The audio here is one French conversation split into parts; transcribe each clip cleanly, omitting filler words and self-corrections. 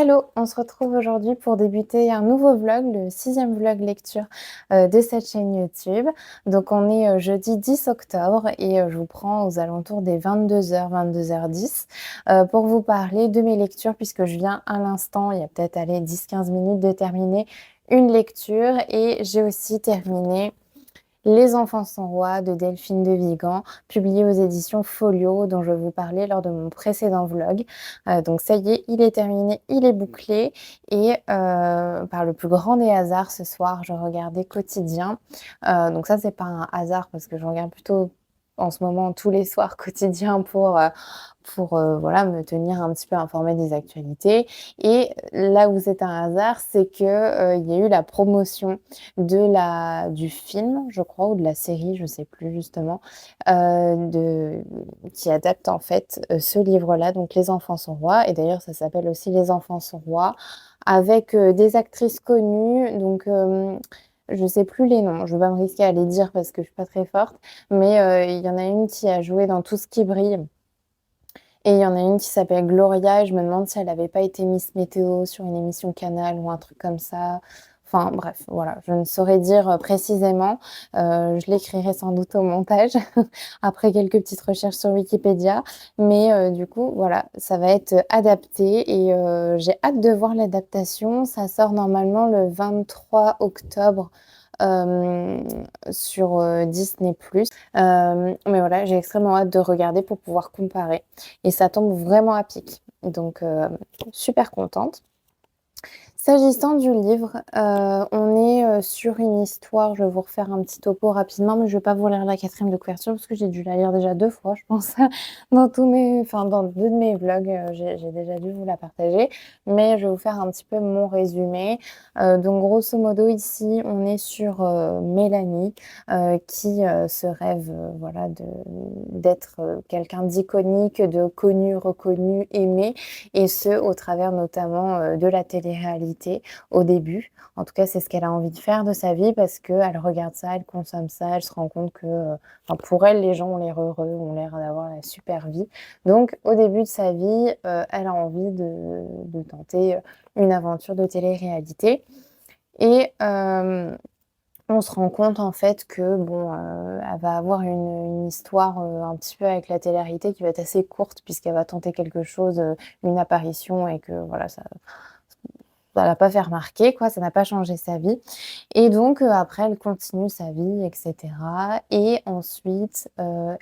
Hello, on se retrouve aujourd'hui pour débuter un nouveau vlog, le sixième vlog lecture de cette chaîne YouTube. Donc on est jeudi 10 octobre et je vous prends aux alentours des 22h, 22h10 pour vous parler de mes lectures puisque je viens à l'instant, il y a peut-être 10-15 minutes de terminer une lecture et j'ai aussi terminé les enfants sont rois de Delphine de Vigan, publié aux éditions Folio, dont je vous parlais lors de mon précédent vlog. Donc ça y est, il est terminé, il est bouclé. Et par le plus grand des hasards, ce soir, je regardais Quotidien. Donc ça, c'est pas un hasard parce que je regarde plutôt en ce moment tous les soirs Quotidien pour voilà, me tenir un petit peu informée des actualités. Et là où c'est un hasard, c'est que il y a eu la promotion du film, je crois, ou de la série, je sais plus justement, qui adapte en fait ce livre-là, donc Les enfants sont rois. Et d'ailleurs, ça s'appelle aussi Les enfants sont rois, avec des actrices connues. Donc, je sais plus les noms, je vais pas me risquer à les dire parce que je suis pas très forte, mais il y en a une qui a joué dans Tout ce qui brille. Et il y en a une qui s'appelle Gloria, et je me demande si elle n'avait pas été Miss Météo sur une émission Canal ou un truc comme ça. Enfin bref, voilà, je ne saurais dire précisément. Je l'écrirai sans doute au montage, après quelques petites recherches sur Wikipédia. Mais du coup, voilà, ça va être adapté et j'ai hâte de voir l'adaptation. Ça sort normalement le 23 octobre euh, sur Disney+. Mais voilà, j'ai extrêmement hâte de regarder pour pouvoir comparer. Et ça tombe vraiment à pic. Donc, super contente. S'agissant du livre, on est sur une histoire, je vais vous refaire un petit topo rapidement, mais je ne vais pas vous lire la quatrième de couverture parce que j'ai dû la lire déjà deux fois, je pense, dans deux de mes vlogs, j'ai déjà dû vous la partager, mais je vais vous faire un petit peu mon résumé. Donc grosso modo ici, on est sur Mélanie qui se rêve voilà, d'être quelqu'un d'iconique, de connu, reconnu, aimé, et ce, au travers notamment de la télé-réalité au début. En tout cas, c'est ce qu'elle a envie de faire de sa vie parce qu'elle regarde ça, elle consomme ça, elle se rend compte que enfin, pour elle, les gens ont l'air heureux, ont l'air d'avoir la super vie. Donc, au début de sa vie, elle a envie de tenter une aventure de télé-réalité. Et on se rend compte en fait que bon, elle va avoir une histoire un petit peu avec la télé-réalité qui va être assez courte puisqu'elle va tenter quelque chose, une apparition et que voilà, ça l'a pas fait remarquer, quoi, ça n'a pas changé sa vie. Et donc après, elle continue sa vie, etc. Et ensuite,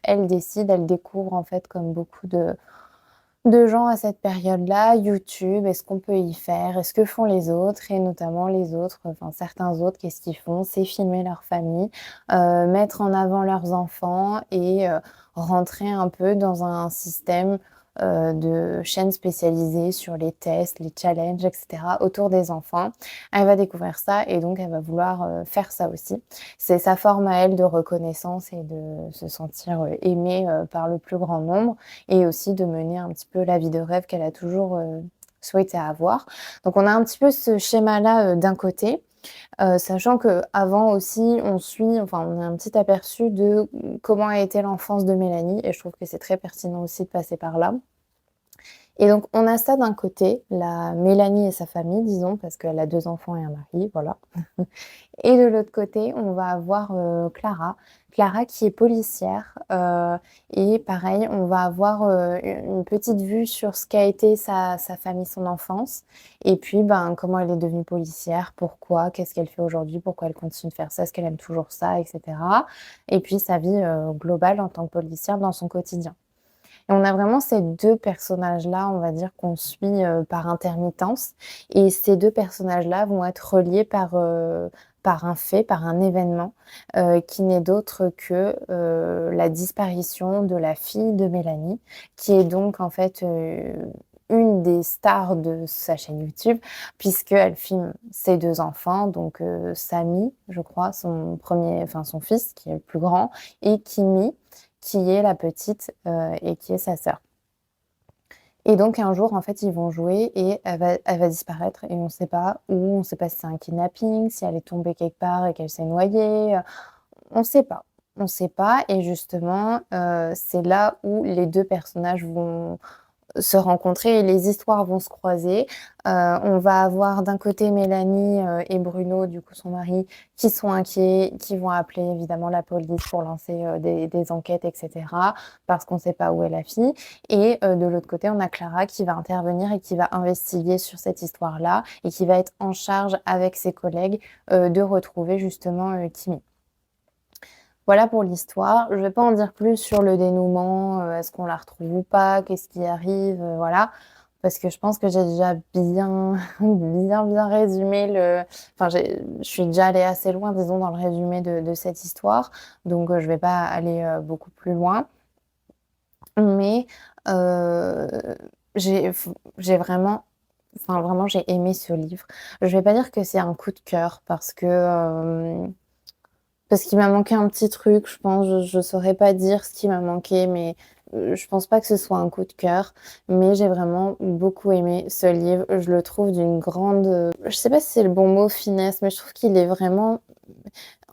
elle découvre en fait comme beaucoup de gens à cette période-là, YouTube, est-ce qu'on peut y faire? Est-ce que font les autres? Et notamment les autres, enfin certains autres, qu'est-ce qu'ils font? C'est filmer leur famille, mettre en avant leurs enfants et rentrer un peu dans un système de chaînes spécialisées sur les tests, les challenges, etc. autour des enfants. Elle va découvrir ça et donc elle va vouloir faire ça aussi. C'est sa forme à elle de reconnaissance et de se sentir aimée par le plus grand nombre et aussi de mener un petit peu la vie de rêve qu'elle a toujours souhaité avoir. Donc on a un petit peu ce schéma-là d'un côté, sachant qu'avant aussi on a un petit aperçu de comment a été l'enfance de Mélanie et je trouve que c'est très pertinent aussi de passer par là. Et donc, on a ça d'un côté, la Mélanie et sa famille, disons, parce qu'elle a deux enfants et un mari, voilà. Et de l'autre côté, on va avoir Clara. Clara qui est policière. Et pareil, on va avoir une petite vue sur ce qu'a été sa famille, son enfance. Et puis, ben, comment elle est devenue policière, pourquoi, qu'est-ce qu'elle fait aujourd'hui, pourquoi elle continue de faire ça, est-ce qu'elle aime toujours ça, etc. Et puis, sa vie globale en tant que policière dans son quotidien. Et on a vraiment ces deux personnages-là, on va dire, qu'on suit par intermittence. Et ces deux personnages-là vont être reliés par un fait, par un événement qui n'est d'autre que la disparition de la fille de Mélanie, qui est donc en fait une des stars de sa chaîne YouTube, puisqu'elle filme ses deux enfants, donc Samy, je crois, son fils, qui est le plus grand, et Kimi, qui est la petite et qui est sa sœur. Et donc un jour, en fait, ils vont jouer et elle va disparaître et on ne sait pas où, on ne sait pas si c'est un kidnapping, si elle est tombée quelque part et qu'elle s'est noyée, on ne sait pas. On ne sait pas et justement, c'est là où les deux personnages vont se rencontrer et les histoires vont se croiser. On va avoir d'un côté Mélanie, et Bruno, du coup son mari, qui sont inquiets, qui vont appeler évidemment la police pour lancer, des enquêtes et cetera, parce qu'on ne sait pas où est la fille et de l'autre côté, on a Clara qui va intervenir et qui va investiguer sur cette histoire-là et qui va être en charge avec ses collègues, de retrouver justement, Kimi. Voilà pour l'histoire. Je vais pas en dire plus sur le dénouement, est-ce qu'on la retrouve ou pas? Qu'est-ce qui arrive? Voilà. Parce que je pense que j'ai déjà bien bien résumé le enfin je suis déjà allée assez loin, disons, dans le résumé de cette histoire. Donc, je vais pas aller, beaucoup plus loin. Mais, heu, j'ai vraiment vraiment j'ai aimé ce livre. Je vais pas dire que c'est un coup de cœur parce qu'il m'a manqué un petit truc, je pense. Je saurais pas dire ce qui m'a manqué, mais, je pense pas que ce soit un coup de cœur. Mais j'ai vraiment beaucoup aimé ce livre. Je le trouve d'une grande, je sais pas si c'est le bon mot finesse, mais je trouve qu'il est vraiment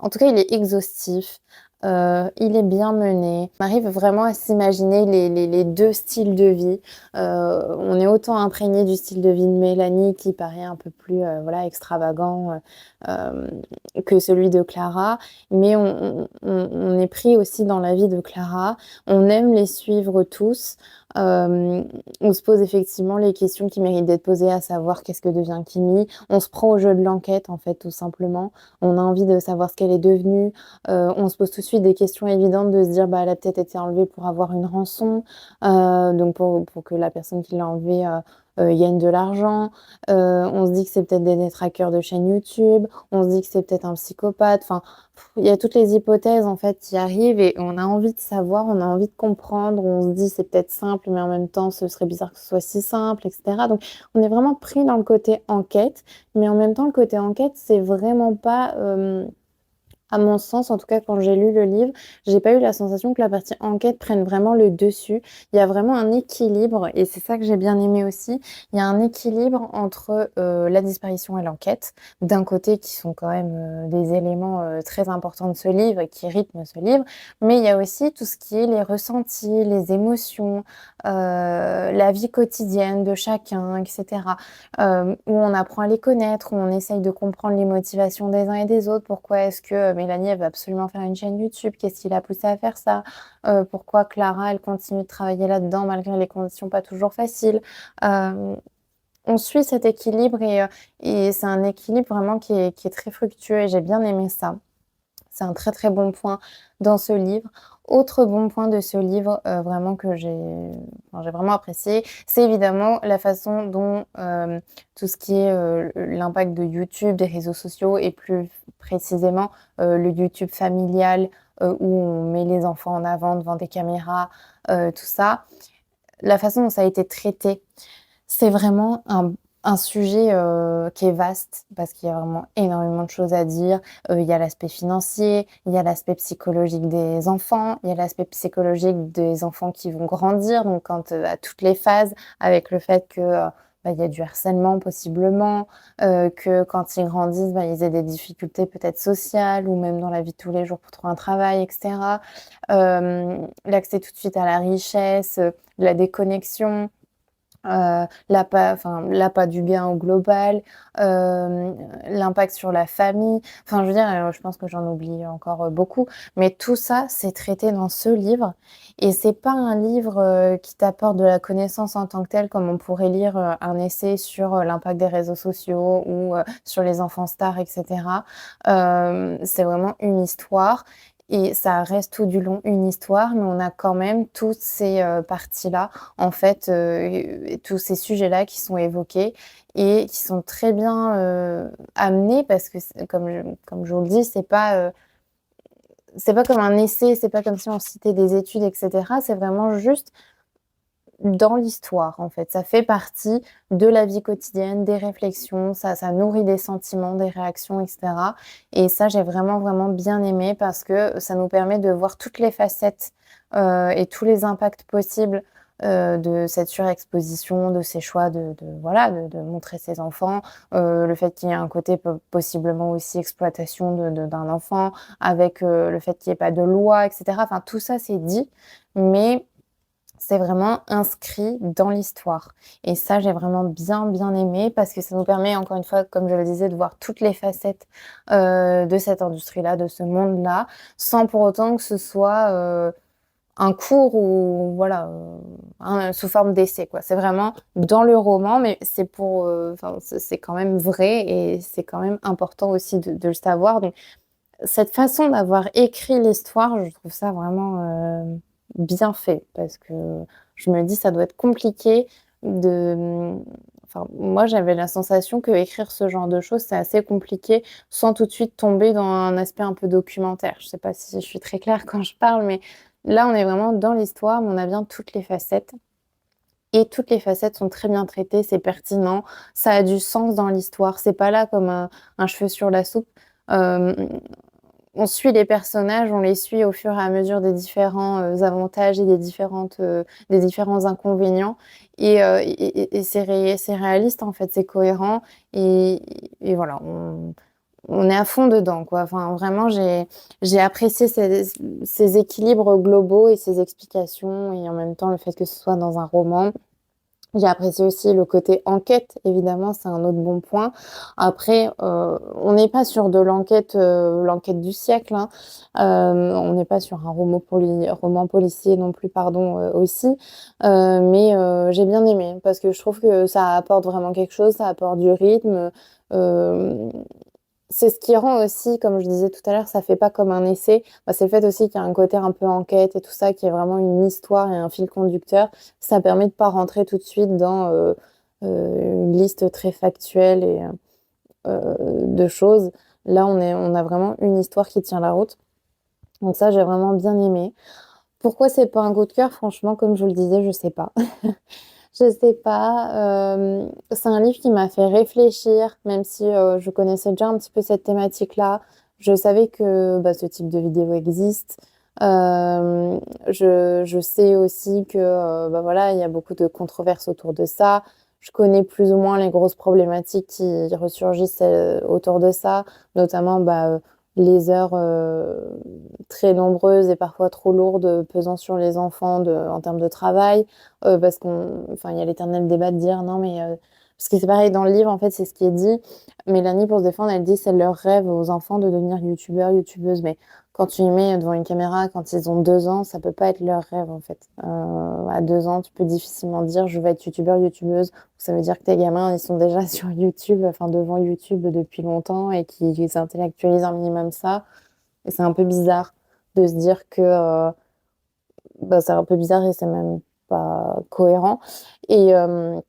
en tout cas, il est exhaustif, il est bien mené. On arrive vraiment à s'imaginer les 2 styles de vie. On est autant imprégné du style de vie de Mélanie qui paraît un peu plus, voilà, extravagant, que celui de Clara. Mais on est pris aussi dans la vie de Clara. On aime les suivre tous. On se pose effectivement les questions qui méritent d'être posées, à savoir: «Qu'est-ce que devient Kimi?» On se prend au jeu de l'enquête, en fait, tout simplement. On a envie de savoir ce qu'elle est devenue. On se pose tout de suite des questions évidentes de se dire: «Bah, elle a peut-être été enlevée pour avoir une rançon, donc pour que la personne qui l'a enlevée, gagne de l'argent». On se dit que c'est peut-être des détraqueurs de chaînes YouTube. On se dit que c'est peut-être un psychopathe. Enfin, il y a toutes les hypothèses, en fait, qui arrivent et on a envie de savoir, on a envie de comprendre. On se dit: «C'est peut-être simple, mais en même temps, ce serait bizarre que ce soit si simple» et cetera. Donc on est vraiment pris dans le côté enquête, mais en même temps, le côté enquête, c'est vraiment pas, à mon sens, en tout cas, quand j'ai lu le livre, j'ai pas eu la sensation que la partie enquête prenne vraiment le dessus. Il y a vraiment un équilibre et c'est ça que j'ai bien aimé aussi. Il y a un équilibre entre, la disparition et l'enquête, d'un côté, qui sont quand même, des éléments, très importants de ce livre et qui rythment ce livre, mais il y a aussi tout ce qui est les ressentis, les émotions, la vie quotidienne de chacun et cetera. Où on apprend à les connaître, où on essaye de comprendre les motivations des uns et des autres. Pourquoi est-ce que, Mélanie, elle veut absolument faire une chaîne YouTube? Qu'est-ce qui l'a poussée à faire ça? Pourquoi Clara, elle continue de travailler là-dedans malgré les conditions pas toujours faciles? Hem, on suit cet équilibre et c'est un équilibre vraiment qui est très fructueux et j'ai bien aimé ça. C'est un très, très bon point dans ce livre. Autre bon point de ce livre, vraiment que j'ai vraiment apprécié, c'est évidemment la façon dont, tout ce qui est, l'impact de YouTube, des réseaux sociaux et plus précisément, le YouTube familial, où on met les enfants en avant devant des caméras, tout ça. La façon dont ça a été traité, c'est vraiment un sujet, qui est vaste parce qu'il y a vraiment énormément de choses à dire. Il y a l'aspect financier, il y a l'aspect psychologique des enfants, il y a l'aspect psychologique des enfants qui vont grandir, donc quand, à toutes les phases avec le fait que, bah, il y a du harcèlement possiblement, que quand ils grandissent, bah, ils aient des difficultés peut-être sociales ou même dans la vie de tous les jours pour trouver un travail et cetera. L'accès tout de suite à la richesse, la déconnexion. L'appât du gain au global, l'impact sur la famille. Enfin, je veux dire, je pense que j'en oublie encore, beaucoup, mais tout ça, c'est traité dans ce livre et c'est pas un livre, qui t'apporte de la connaissance en tant que tel, comme on pourrait lire, un essai sur, l'impact des réseaux sociaux ou, sur les enfants stars et cetera. C'est vraiment une histoire et ça reste tout du long une histoire, mais on a quand même toutes ces, parties-là en fait, et tous ces sujets-là qui sont évoqués et qui sont très bien, amenés parce que c'est comme je vous le dis, c'est pas comme un essai, c'est pas comme si on citait des études et cetera. C'est vraiment juste dans l'histoire, en fait. Ça fait partie de la vie quotidienne, des réflexions, ça nourrit des sentiments, des réactions et cetera et ça, j'ai vraiment, vraiment bien aimé parce que ça nous permet de voir toutes les facettes, et tous les impacts possibles, de cette surexposition, de ces choix voilà, de montrer ses enfants, le fait qu'il y ait un côté possiblement aussi exploitation d'un enfant avec, le fait qu'il y ait pas de loi et cetera. Enfin, tout ça, c'est dit, mais c'est vraiment inscrit dans l'histoire et ça, j'ai vraiment bien, bien aimé parce que ça nous permet encore une fois, comme je le disais, de voir toutes les facettes, de cette industrie-là, de ce monde-là, sans pour autant que ce soit, un cours ou voilà, sous forme d'essai, quoi. C'est vraiment dans le roman, mais c'est pour, enfin, c'est quand même vrai et c'est quand même important aussi de le savoir. Donc cette façon d'avoir écrit l'histoire, je trouve ça vraiment, bien fait parce que je me dis: «Ça doit être compliqué de», enfin, moi, j'avais la sensation que écrire ce genre de choses, c'est assez compliqué sans tout de suite tomber dans un aspect un peu documentaire. Je sais pas si je suis très claire quand je parle, mais là, on est vraiment dans l'histoire, mais on a bien toutes les facettes et toutes les facettes sont très bien traitées, c'est pertinent, ça a du sens dans l'histoire. C'est pas là comme un cheveu sur la soupe. Hem, on suit les personnages, on les suit au fur et à mesure des différents, avantages et des différents inconvénients et c'est réaliste, en fait, c'est cohérent et et voilà, on est à fond dedans, quoi. Enfin, vraiment, j'ai apprécié ces équilibres globaux et ces explications et en même temps, le fait que ce soit dans un roman. J'ai apprécié aussi le côté enquête, évidemment, c'est un autre bon point. Après, on n'est pas sur de l'enquête, l'enquête du siècle, hein. On n'est pas sur un roman policier non plus, pardon, aussi. Mais j'ai bien aimé parce que je trouve que ça apporte vraiment quelque chose, ça apporte du rythme. Hem, c'est ce qui rend aussi, comme je disais tout à l'heure, ça fait pas comme un essai. Bah, c'est le fait aussi qu'il y a un côté un peu enquête et tout ça, qui est vraiment une histoire et un fil conducteur. Ça permet de pas rentrer tout de suite dans, une liste très factuelle et de choses. Là, on a vraiment une histoire qui tient la route. Donc ça, j'ai vraiment bien aimé. Pourquoi c'est pas un coup de cœur? Franchement, comme je vous le disais, je sais pas. Je sais pas, c'est un livre qui m'a fait réfléchir, même si, je connaissais déjà un petit peu cette thématique-là. Je savais que, bah, ce type de vidéo existe. Je sais aussi que, bah, voilà, il y a beaucoup de controverses autour de ça. Je connais plus ou moins les grosses problématiques qui ressurgissent, autour de ça, notamment, bah, les heures, très nombreuses et parfois trop lourdes, pesant sur les enfants en termes de travail. Parce enfin, il y a l'éternel débat de dire: «Non mais» parce que c'est pareil dans le livre, en fait, c'est ce qui est dit. Mélanie, pour se défendre, elle dit: «C'est leur rêve aux enfants de devenir youtubeurs, youtubeuses». Mais quand tu les mets devant une caméra quand ils ont 2 ans, ça peut pas être leur rêve, en fait. À 2 ans, tu peux difficilement dire: «Je vais être youtubeur, youtubeuse». Ça veut dire que tes gamins, ils sont déjà sur YouTube, enfin devant YouTube depuis longtemps et qu'ils intellectualisent un minimum ça et c'est un peu bizarre de se dire que, bah, c'est un peu bizarre et c'est même pas cohérent et hem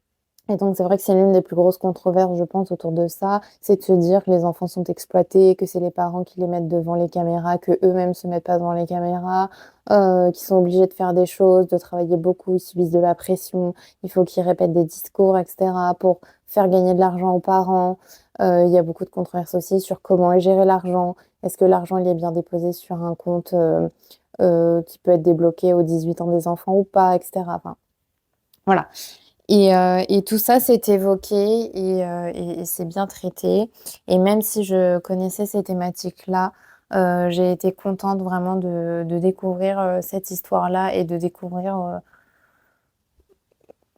et donc c'est vrai que c'est l'une des plus grosses controverses, je pense, autour de ça. C'est de se dire que les enfants sont exploités, que c'est les parents qui les mettent devant les caméras, qu'eux-mêmes se mettent pas devant les caméras, qu'ils sont obligés de faire des choses, de travailler beaucoup, ils subissent de la pression. Il faut qu'ils répètent des discours et cetera pour faire gagner de l'argent aux parents. Il y a beaucoup de controverses aussi sur comment est géré l'argent. Est-ce que l'argent, il est bien déposé sur un compte, qui peut être débloqué aux 18 ans des enfants ou pas et cetera. Enfin, voilà. Et tout ça, c'est évoqué et c'est bien traité et même si je connaissais ces thématiques-là, j'ai été contente vraiment de découvrir, cette histoire-là et de découvrir,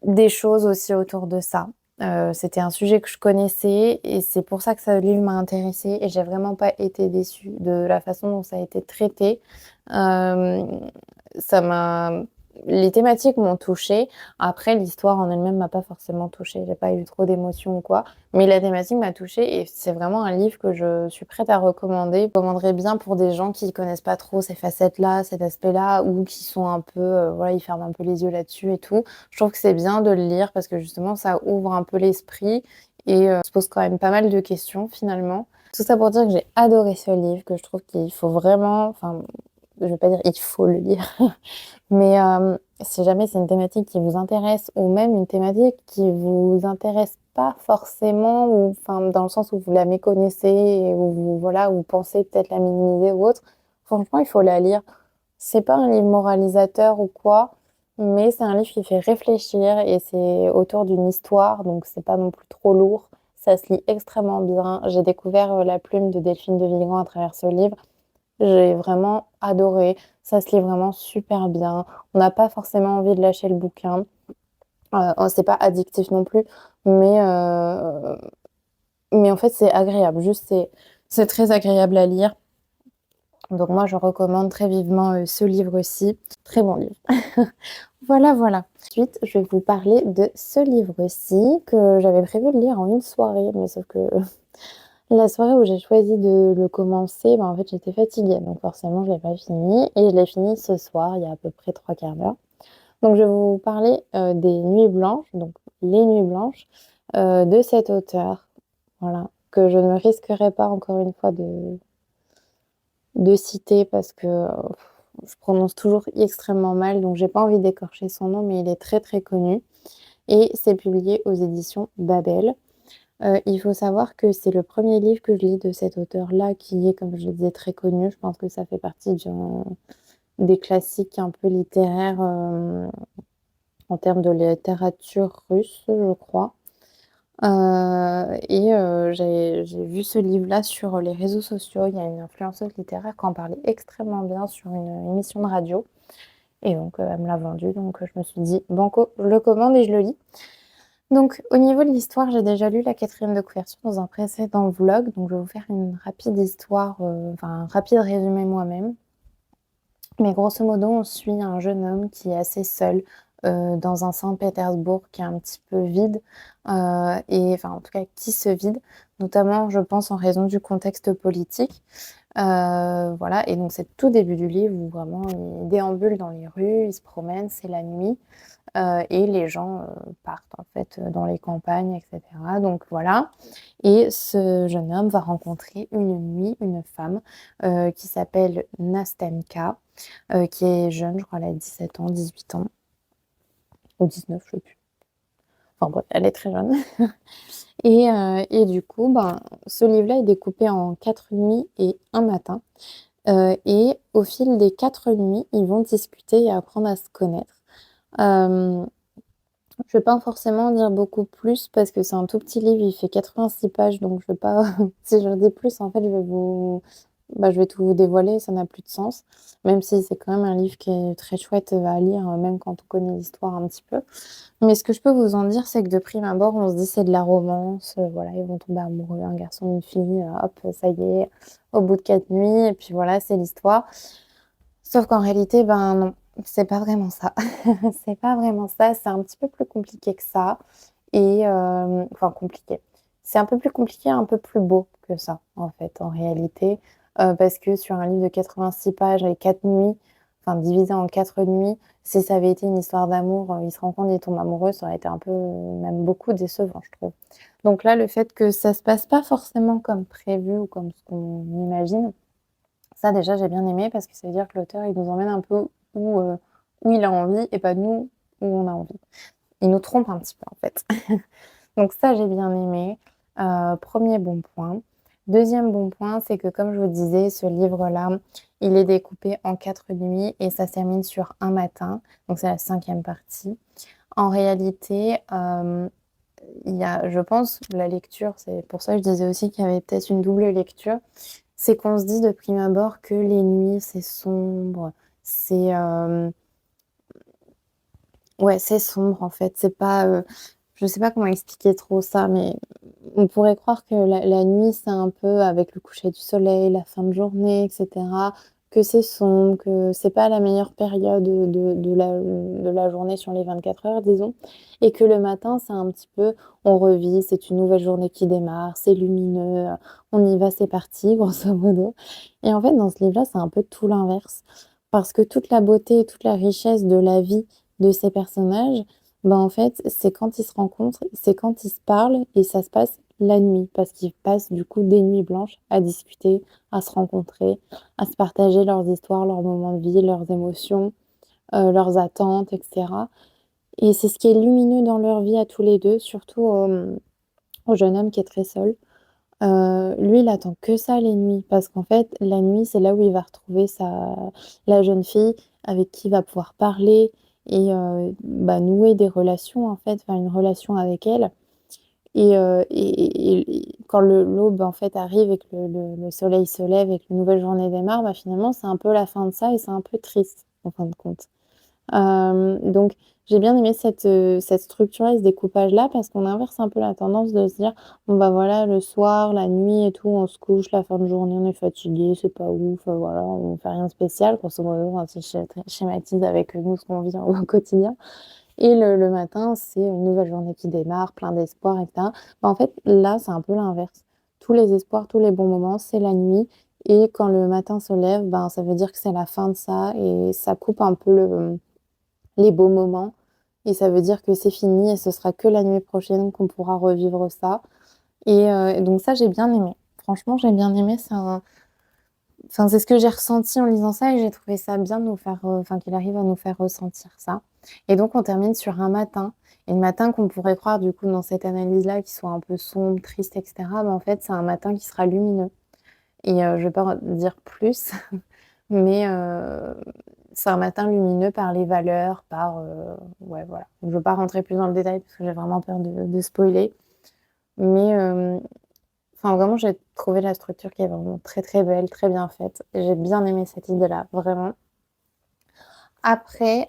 des choses aussi autour de ça. C'était un sujet que je connaissais et c'est pour ça que ce livre m'a intéressée et j'ai vraiment pas été déçue de la façon dont ça a été traité. Hem, ça m'a Les thématiques m'ont touchée. Après l'histoire en elle-même m'a pas forcément touchée. J'ai pas eu trop d'émotions ou quoi, mais la thématique m'a touchée et c'est vraiment un livre que je suis prête à recommander. Je recommanderais bien pour des gens qui connaissent pas trop ces facettes-là, cet aspect-là ou qui sont un peu, voilà, ils ferment un peu les yeux là-dessus et tout. Je trouve que c'est bien de le lire parce que justement ça ouvre un peu l'esprit et se pose quand même pas mal de questions finalement. Tout ça pour dire que j'ai adoré ce livre, que je trouve qu'il faut vraiment enfin, je vais pas dire il faut le lire, mais si jamais c'est une thématique qui vous intéresse ou même une thématique qui vous intéresse pas forcément ou enfin, dans le sens où vous la méconnaissez et où vous voilà, vous pensez peut-être la minimiser ou autre, franchement, il faut la lire. C'est pas un livre moralisateur ou quoi, mais c'est un livre qui fait réfléchir et c'est autour d'une histoire, donc c'est pas non plus trop lourd. Ça se lit extrêmement bien. J'ai découvert, La Plume de Delphine de Vigan à travers ce livre. J'ai vraiment adoré. Ça se lit vraiment super bien. On n'a pas forcément envie de lâcher le bouquin. C'est pas addictif non plus, mais heu, mais en fait, c'est agréable. Juste, c'est très agréable à lire. Donc moi, je recommande très vivement, ce livre-ci. Très bon livre. Voilà, voilà. Ensuite, je vais vous parler de ce livre-ci que j'avais prévu de lire en une soirée, mais sauf que la soirée où j'ai choisi de le commencer, en fait, j'étais fatiguée, donc forcément, je l'ai pas fini et je l'ai fini ce soir, il y a à peu près 3/4 d'heure. Donc je vais vous parler, des Nuits blanches, donc Les Nuits blanches, de cet auteur, voilà, que je ne risquerai pas encore une fois de citer parce que, je prononce toujours extrêmement mal, donc j'ai pas envie d'écorcher son nom, mais il est très, très connu et c'est publié aux éditions Babel. Il faut savoir que c'est le premier livre que je lis de cet auteur-là qui est, comme je le disais, très connu. Je pense que ça fait partie des classiques un peu littéraires, en termes de littérature russe, je crois. J'ai vu ce livre-là sur les réseaux sociaux. Il y a une influenceuse littéraire qui en parlait extrêmement bien sur une émission de radio et donc elle me l'a vendu, donc je me suis dit: «Banco, je le commande et je le lis». Donc au niveau de l'histoire, j'ai déjà lu la 4e de couverture dans un précédent vlog, donc je vais vous faire une rapide histoire, enfin un rapide résumé moi-même. Mais grosso modo, on suit un jeune homme qui est assez seul, dans un Saint-Pétersbourg qui est un petit peu vide, et enfin, en tout cas, qui se vide, notamment, je pense, en raison du contexte politique. Voilà et donc c'est le tout début du livre où vraiment il déambule dans les rues, il se promène, c'est la nuit, et les gens, partent, en fait, dans les campagnes et cetera, donc voilà et ce jeune homme va rencontrer une nuit une femme, qui s'appelle Nastenka, qui est jeune, je crois elle a 17 ans, 18 ans ou 19, je sais plus. Enfin bref, elle est très jeune et du coup, ben, ce livre-là est découpé en 4 nuits et un matin, et au fil des 4 nuits, ils vont discuter et apprendre à se connaître. Hem, je vais pas forcément en dire beaucoup plus parce que c'est un tout petit livre, il fait 86 pages donc je vais pas si j'en dis plus, en fait, je vais tout vous dévoiler, ça n'a plus de sens. Même si c'est quand même un livre qui est très chouette, à lire, même quand on connaît l'histoire un petit peu. Mais ce que je peux vous en dire, c'est que de prime abord, on se dit: «C'est de la romance», voilà, ils vont tomber amoureux, un garçon, une fille, hop, ça y est, au bout de 4 nuits et puis voilà, c'est l'histoire. Sauf qu'en réalité, ben, non, c'est pas vraiment ça. C'est pas vraiment ça, c'est un petit peu plus compliqué que ça et enfin compliqué. C'est un peu plus compliqué, un peu plus beau que ça, en fait, en réalité, parce que sur un livre de 86 pages et 4 nuits, enfin divisé en 4 nuits, si ça avait été une histoire d'amour, ils se rencontrent, ils tombent amoureux, ça aurait été un peu, même beaucoup décevant, je trouve. Donc là, le fait que ça se passe pas forcément comme prévu ou comme ce qu'on imagine, ça déjà j'ai bien aimé parce que ça veut dire que l'auteur, il nous emmène un peu où il a envie et pas nous, où on a envie. Il nous trompe un petit peu, en fait. Donc ça, j'ai bien aimé, 1er bon point. 2e bon point, c'est que comme je vous disais, ce livre-là, il est découpé en 4 nuits et ça se termine sur un matin, donc c'est la 5e partie. En réalité, il y a je pense, la lecture, c'est pour ça que je disais aussi qu'il y avait peut-être une double lecture, c'est qu'on se dit de prime abord que les nuits, c'est sombre, c'est, ouais, c'est sombre, en fait, c'est pas, je sais pas comment expliquer trop ça, mais on pourrait croire que la nuit, c'est un peu avec le coucher du soleil, la fin de journée et cetera, que c'est sombre, que c'est pas la meilleure période de la journée sur les 24 heures, disons et que le matin, c'est un petit peu on revit, c'est une nouvelle journée qui démarre, c'est lumineux, on y va, c'est parti, grosso modo et en fait, dans ce livre-là, c'est un peu tout l'inverse parce que toute la beauté et toute la richesse de la vie de ces personnages, ben, en fait, c'est quand ils se rencontrent, c'est quand ils se parlent et ça se passe la nuit parce qu'ils passent du coup des nuits blanches à discuter, à se rencontrer, à se partager leurs histoires, leurs moments de vie, leurs émotions, leurs attentes et cetera et c'est ce qui est lumineux dans leur vie à tous les 2, surtout au jeune homme qui est très seul. Lui, il attend que ça les nuits parce qu'en fait, la nuit, c'est là où il va retrouver la jeune fille avec qui il va pouvoir parler et bah, nouer des relations, en fait, enfin une relation avec elle Et quand l'aube, en fait, arrive et que le soleil se lève et que une nouvelle journée démarre, bah, finalement, c'est un peu la fin de ça et c'est un peu triste, en fin de compte. Donc j'ai bien aimé cette structure et ce découpage-là parce qu'on inverse un peu la tendance de se dire: «Bon, bah, voilà, le soir, la nuit et tout, on se couche, la fin de journée, on est fatigué, c'est pas ouf, voilà, on fait rien de spécial», grosso modo, hein, si je schématise avec nous ce qu'on vit au quotidien. Et le matin, c'est une nouvelle journée qui démarre, plein d'espoir et cetera. Bah, en fait, là, c'est un peu l'inverse. Tous les espoirs, tous les bons moments, c'est la nuit et quand le matin se lève, ben, ça veut dire que c'est la fin de ça et ça coupe un peu les beaux moments et ça veut dire que c'est fini et ce sera que la nuit prochaine qu'on pourra revivre ça et donc ça, j'ai bien aimé. Franchement, j'ai bien aimé, c'est ce que j'ai ressenti en lisant ça et j'ai trouvé ça bien de nous faire, enfin qu'il arrive à nous faire ressentir ça et donc on termine sur un matin et le matin qu'on pourrait croire du coup dans cette analyse-là qui soit un peu sombre, triste et cetera, bah, en fait, c'est un matin qui sera lumineux et je vais pas en dire plus mais c'est un matin lumineux par les valeurs, ouais, voilà. Je veux pas rentrer plus dans le détail parce que j'ai vraiment peur de spoiler mais enfin, vraiment, j'ai trouvé la structure qui est vraiment très, très belle, très bien faite et j'ai bien aimé cette idée-là, vraiment. Après,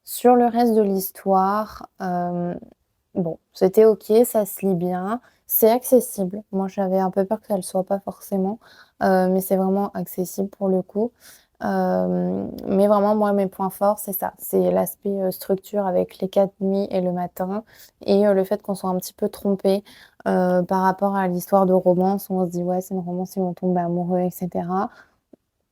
sur le reste de l'histoire, bon, c'était OK, ça se lit bien, c'est accessible. Moi, j'avais un peu peur que ça le soit pas forcément, mais c'est vraiment accessible pour le coup. Mais vraiment, moi, mes points forts, c'est ça, c'est l'aspect, structure avec les 4 nuits et le matin et le fait qu'on soit un petit peu trompé, par rapport à l'histoire de romance où on se dit: «Ouais, c'est une romance, ils vont tomber amoureux et cetera».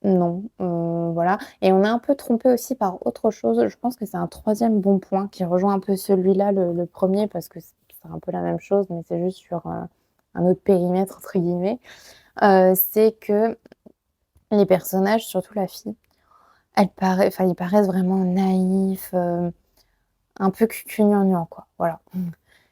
Non, voilà et on est un peu trompé aussi par autre chose. Je pense que c'est un troisième bon point qui rejoint un peu celui-là, le 1 parce que c'est un peu la même chose, mais c'est juste sur, un autre «périmètre» entre guillemets. C'est que les personnages, surtout la fille, ils paraissent vraiment naïfs, un peu cucu-gnangnan quoi, voilà.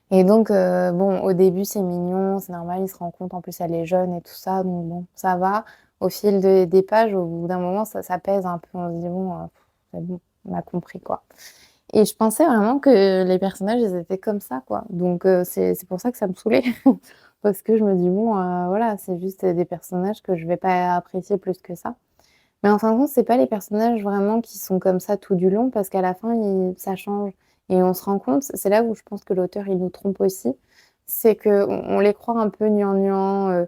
Et donc bon, au début, c'est mignon, c'est normal, il se rend compte, en plus, elle est jeune et tout ça, donc bon, ça va. Au fil des pages, au bout d'un moment, ça pèse un peu. On se dit: «Bon, c'est bon, on a compris, quoi» et je pensais vraiment que les personnages, ils étaient comme ça, quoi, donc c'est pour ça que ça me saoulait parce que je me dis: «Bon, voilà, c'est juste des personnages que je vais pas apprécier plus que ça». Mais en fin de compte, c'est pas les personnages vraiment qui sont comme ça tout du long parce qu'à la fin, ça change et on se rend compte c'est là où je pense que l'auteur, il nous trompe aussi, c'est qu'on les croit un peu gnangnang,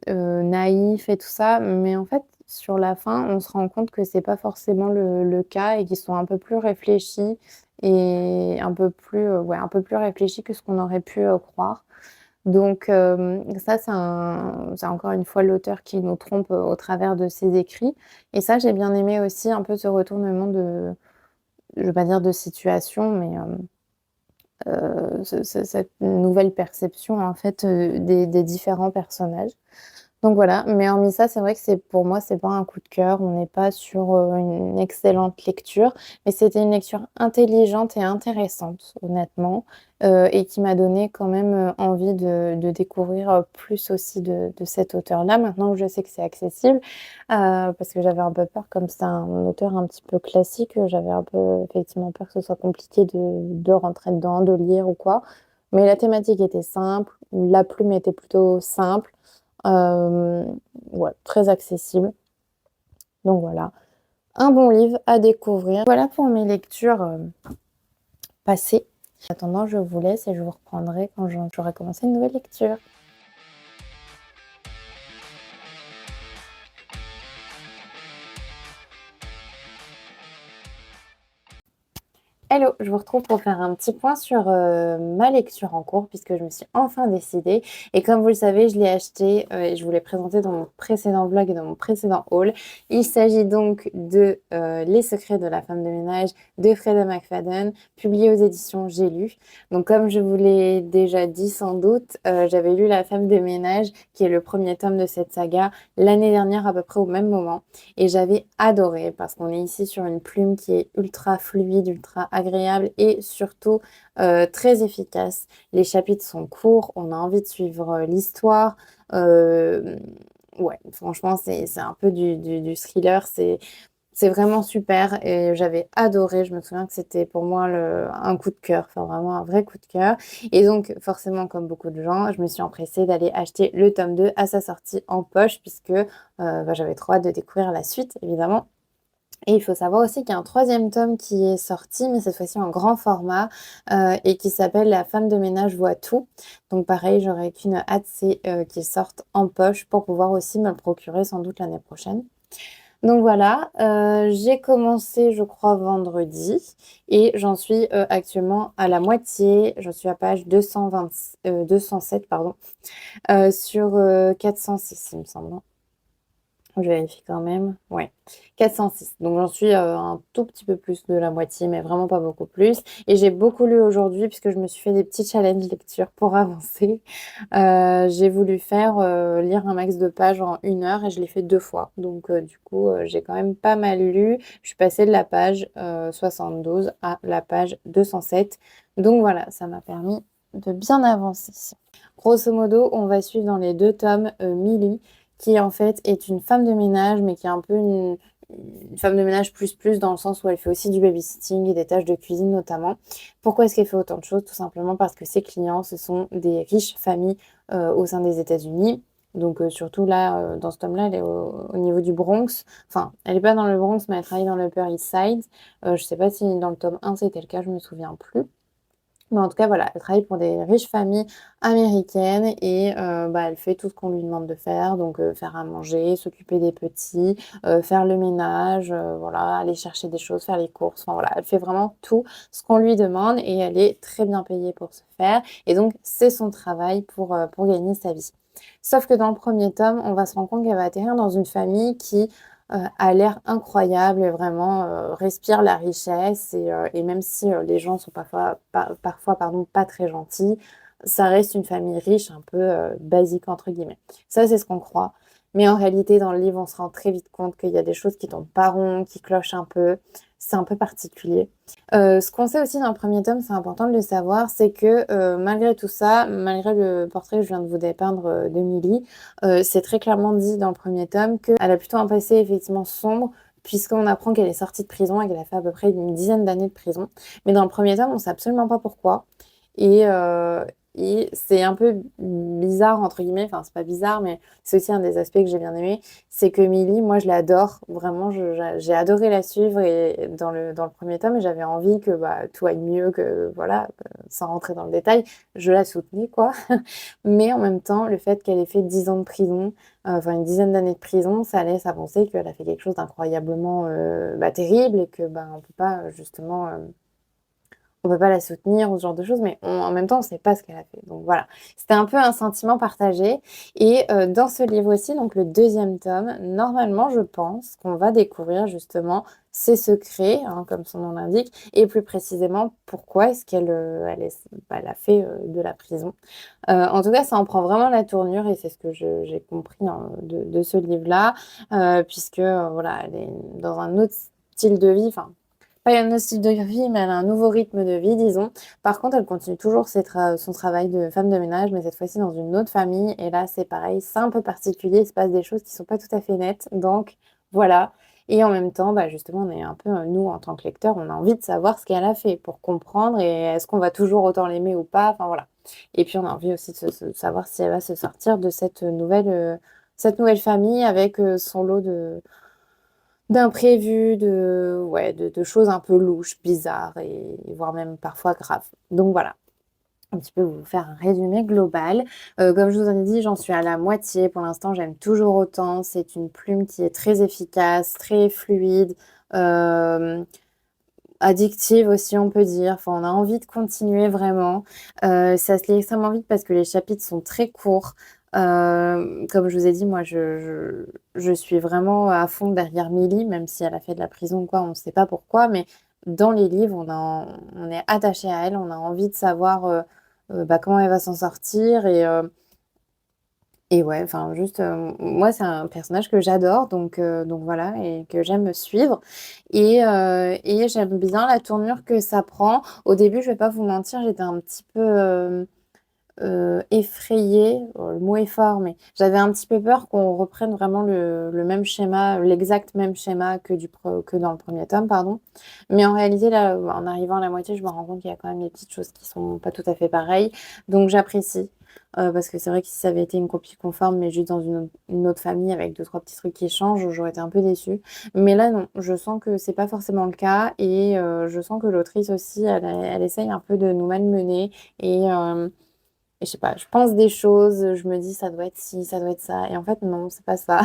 naïfs et tout ça, mais en fait, sur la fin, on se rend compte que c'est pas forcément le cas et qu'ils sont un peu plus réfléchis et un peu plus, ouais, un peu plus réfléchis que ce qu'on aurait pu, croire. Donc ça, c'est encore une fois l'auteur qui nous trompe, au travers de ses écrits et ça, j'ai bien aimé aussi un peu ce retournement je vais pas dire de situation, mais cette nouvelle perception, en fait, des différents personnages. Donc voilà, mais hormis ça, c'est vrai que c'est pour moi, c'est pas un coup de cœur. On n'est pas sur, une excellente lecture, mais c'était une lecture intelligente et intéressante, honnêtement, et qui m'a donné quand même, envie de découvrir, plus aussi de cet auteur-là. Maintenant que je sais que c'est accessible, parce que j'avais un peu peur, comme c'est un auteur un petit peu classique, j'avais un peu effectivement peur que ce soit compliqué de rentrer dedans, de lire ou quoi. Mais la thématique était simple, la plume était plutôt simple. Ouais, très accessible. Donc voilà, un bon livre à découvrir. Voilà pour mes lectures, passées. En attendant, je vous laisse et je vous reprendrai quand j'aurai commencé une nouvelle lecture. Hello, je vous retrouve pour faire un petit point sur, ma lecture en cours puisque je me suis enfin décidée et comme vous le savez, je l'ai acheté, et je vous l'ai présenté dans mon précédent vlog et dans mon précédent haul. Il s'agit donc de, Les secrets de la femme de ménage de Freida McFadden, publié aux éditions J'ai lu. Donc comme je vous l'ai déjà dit sans doute, j'avais lu La femme de ménage, qui est le premier tome de cette saga, l'année dernière à peu près au même moment et j'avais adoré parce qu'on est ici sur une plume qui est ultra fluide, ultra agréable et surtout très efficace. Les chapitres sont courts, on a envie de suivre l'histoire. Ouais, franchement, c'est un peu du thriller. C'est vraiment super et j'avais adoré. Je me souviens que c'était pour moi un coup de cœur, enfin vraiment un vrai coup de cœur. Et donc, forcément, comme beaucoup de gens, je me suis empressée d'aller acheter le tome 2 à sa sortie en poche, puisque j'avais trop hâte de découvrir la suite, évidemment. Et il faut savoir aussi qu'il y a un troisième tome qui est sorti, mais cette fois-ci en grand format, et qui s'appelle La femme de ménage voit tout. Donc pareil, j'aurais qu'une hâte, c'est qu'il sorte en poche pour pouvoir aussi me le procurer sans doute l'année prochaine. Donc voilà, j'ai commencé, je crois, vendredi et j'en suis actuellement à la moitié. J'en suis à page 207, pardon, sur 406, il me semble, hein. Je vérifie quand même. Ouais, 406. Donc j'en suis un tout petit peu plus de la moitié, mais vraiment pas beaucoup plus. Et j'ai beaucoup lu aujourd'hui puisque je me suis fait des petits challenges lecture pour avancer. J'ai voulu faire lire un max de pages en 1 heure et je l'ai fait 2 fois. Donc du coup, j'ai quand même pas mal lu. Je suis passée de la page 72 à la page 207. Donc voilà, ça m'a permis de bien avancer. Grosso modo, on va suivre dans les 2 tomes Millie, qui en fait est une femme de ménage, mais qui est un peu une femme de ménage plus plus dans le sens où elle fait aussi du babysitting et des tâches de cuisine notamment. Pourquoi est-ce qu'elle fait autant de choses? Tout simplement parce que ses clients, ce sont des riches familles au sein des États-Unis. Donc surtout là, dans ce tome-là, elle est au niveau du Bronx. Enfin, elle n'est pas dans le Bronx, mais elle travaille dans le Upper East Side. Je ne sais pas si dans le tome 1 c'était le cas, je me souviens plus. Mais en tout cas, voilà, elle travaille pour des riches familles américaines et bah, elle fait tout ce qu'on lui demande de faire, donc faire à manger, s'occuper des petits, faire le ménage, voilà, aller chercher des choses, faire les courses. Enfin voilà, elle fait vraiment tout ce qu'on lui demande et elle est très bien payée pour ce faire. Et donc, c'est son travail pour gagner sa vie. Sauf que dans le premier tome, on va se rendre compte qu'elle va atterrir dans une famille qui a l'air incroyable et vraiment respire la richesse. Et même si les gens sont parfois pardon, pas très gentils, ça reste une famille riche, un peu basique entre guillemets. Ça, c'est ce qu'on croit. Mais en réalité, dans le livre, on se rend très vite compte qu'il y a des choses qui tombent pas rond, qui clochent un peu. C'est un peu particulier. Ce qu'on sait aussi dans le premier tome, c'est important de le savoir, c'est que malgré tout ça, malgré le portrait que je viens de vous dépeindre de Millie, c'est très clairement dit dans le premier tome qu'elle a plutôt un passé effectivement sombre, puisqu'on apprend qu'elle est sortie de prison et qu'elle a fait à peu près une dizaine d'années de prison. Mais dans le premier tome, on ne sait absolument pas pourquoi. Et, euh, et c'est un peu bizarre, entre guillemets, enfin c'est pas bizarre, mais c'est aussi un des aspects que j'ai bien aimé, c'est que Millie, moi je l'adore, vraiment, j'ai adoré la suivre et dans le premier tome, et j'avais envie que bah, tout aille mieux, que voilà, sans rentrer dans le détail, je la soutenais, quoi. Mais en même temps, le fait qu'elle ait fait 10 ans de prison, enfin une dizaine d'années de prison, ça laisse à penser qu'elle a fait quelque chose d'incroyablement bah, terrible et que bah, on peut pas justement on peut pas la soutenir ou ce genre de choses, mais en même temps, on sait pas ce qu'elle a fait. Donc voilà, c'était un peu un sentiment partagé. Et dans ce livre aussi, donc le deuxième tome, normalement, je pense qu'on va découvrir justement ses secrets, hein, comme son nom l'indique, et plus précisément pourquoi est-ce elle a fait de la prison. En tout cas, ça en prend vraiment la tournure et c'est ce que j'ai compris hein, de ce livre-là, puisque voilà, elle est dans un autre style de vie, enfin pas un autre style de vie, mais elle a un nouveau rythme de vie, disons. Par contre, elle continue toujours son travail de femme de ménage, mais cette fois-ci dans une autre famille. Et là, c'est pareil, c'est un peu particulier. Il se passe des choses qui sont pas tout à fait nettes. Donc, voilà. Et en même temps, bah, justement, on est un peu, nous, en tant que lecteurs, on a envie de savoir ce qu'elle a fait pour comprendre et est-ce qu'on va toujours autant l'aimer ou pas. Enfin, voilà. Et puis, on a envie aussi de savoir si elle va se sortir de cette nouvelle famille avec son lot d'imprévus, ouais, de choses un peu louches, bizarres et voire même parfois graves. Donc voilà, un petit peu vous faire un résumé global. Comme je vous en ai dit, j'en suis à la moitié. Pour l'instant, j'aime toujours autant. C'est une plume qui est très efficace, très fluide, euh, addictive aussi, on peut dire. Enfin, on a envie de continuer vraiment. Ça se lit extrêmement vite parce que les chapitres sont très courts. Comme je vous ai dit, moi, je suis vraiment à fond derrière Millie, même si elle a fait de la prison ou quoi, on ne sait pas pourquoi, mais dans les livres, on est attaché à elle, on a envie de savoir bah, comment elle va s'en sortir et ouais, enfin juste, moi c'est un personnage que j'adore donc voilà et que j'aime suivre et j'aime bien la tournure que ça prend. Au début, je vais pas vous mentir, j'étais un petit peu, effrayée, le mot est fort, mais j'avais un petit peu peur qu'on reprenne vraiment le même schéma, l'exact même schéma que dans le premier tome, pardon. Mais en réalité, là, en arrivant à la moitié, je me rends compte qu'il y a quand même des petites choses qui sont pas tout à fait pareilles. Donc j'apprécie, parce que c'est vrai que si ça avait été une copie conforme, mais juste dans une autre famille avec deux trois petits trucs qui changent, j'aurais été un peu déçue. Mais là, non, je sens que c'est pas forcément le cas et je sens que l'autrice aussi, elle essaye un peu de nous malmener et et je sais pas, je pense des choses, je me dis: «Ça doit être ci, ça doit être ça» et en fait non, c'est pas ça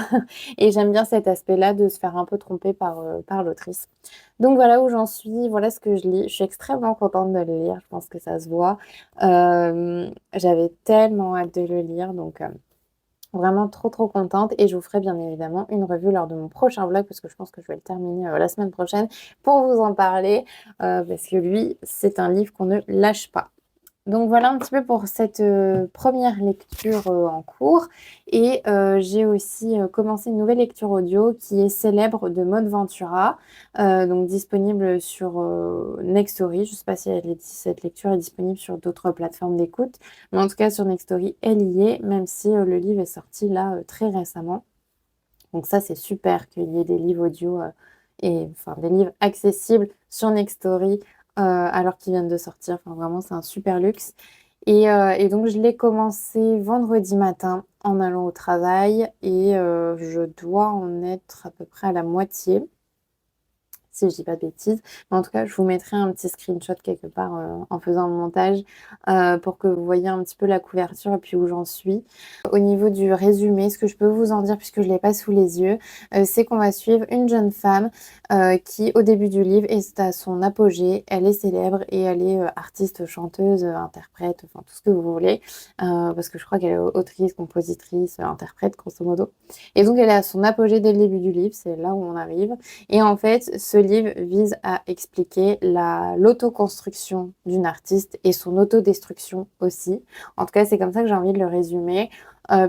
et j'aime bien cet aspect-là de se faire un peu tromper par l'autrice. Donc voilà où j'en suis, voilà ce que je lis. Je suis extrêmement contente de le lire, je pense que ça se voit. J'avais tellement hâte de le lire donc vraiment trop, trop contente et je vous ferai bien évidemment une revue lors de mon prochain vlog parce que je pense que je vais le terminer, la semaine prochaine pour vous en parler, parce que lui, c'est un livre qu'on ne lâche pas. Donc voilà un petit peu pour cette, 1re lecture, en cours et j'ai aussi, commencé une nouvelle lecture audio qui est Célèbre de Maud Ventura, donc disponible sur, Nextory. Je ne sais pas si cette lecture est disponible sur d'autres plateformes d'écoute, mais en tout cas sur Nextory, elle y est, même si, le livre est sorti là, très récemment. Donc ça, c'est super qu'il y ait des livres audio, et enfin des livres accessibles sur Nextory, alors qu'ils viennent de sortir. Enfin vraiment, c'est un super luxe et donc je l'ai commencé vendredi matin en allant au travail et je dois en être à peu près à la moitié si je dis pas de bêtises. Mais en tout cas, je vous mettrai un petit screenshot quelque part, en faisant le montage, pour que vous voyez un petit peu la couverture et puis où j'en suis. Au niveau du résumé, ce que je peux vous en dire puisque je l'ai pas sous les yeux, c'est qu'on va suivre une jeune femme, qui au début du livre est à son apogée. Elle est célèbre et elle est, artiste, chanteuse, interprète, enfin tout ce que vous voulez, parce que je crois qu'elle est autrice, compositrice, interprète grosso modo et donc elle est à son apogée dès le début du livre, c'est là où on arrive et en fait, ce livre vise à expliquer l'autoconstruction d'une artiste et son autodestruction aussi. En tout cas, c'est comme ça que j'ai envie de le résumer,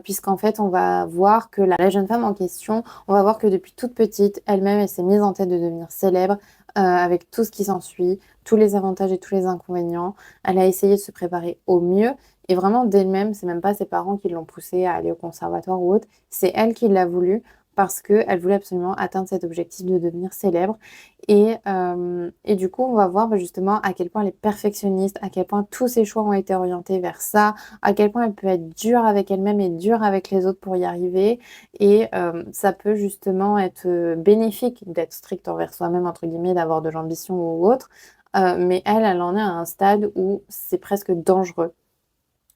puisqu'en fait, on va voir que la jeune femme en question, on va voir que depuis toute petite, elle-même, elle s'est mise en tête de devenir célèbre, avec tout ce qui s'ensuit, tous les avantages et tous les inconvénients. Elle a essayé de se préparer au mieux et vraiment d'elle-même, c'est même pas ses parents qui l'ont poussée à aller au conservatoire ou autre, c'est elle qui l'a voulu parce qu'elle voulait absolument atteindre cet objectif de devenir célèbre et du coup, on va voir, bah, justement à quel point elle est perfectionniste, à quel point tous ses choix ont été orientés vers ça, à quel point elle peut être dure avec elle-même et dure avec les autres pour y arriver et ça peut justement être, bénéfique d'être strict envers soi-même entre guillemets, d'avoir de l'ambition ou autre, mais elle en est à un stade où c'est presque dangereux.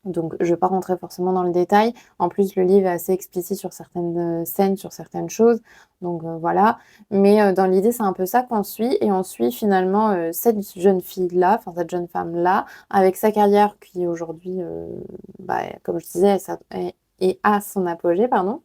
Donc je vais pas rentrer forcément dans le détail. En plus, le livre est assez explicite sur certaines, scènes, sur certaines choses, donc voilà. Mais dans l'idée, c'est un peu ça qu'on suit et on suit finalement, cette jeune fille-là, enfin cette jeune femme-là, avec sa carrière qui aujourd'hui, bah, comme je disais, est à son apogée, pardon.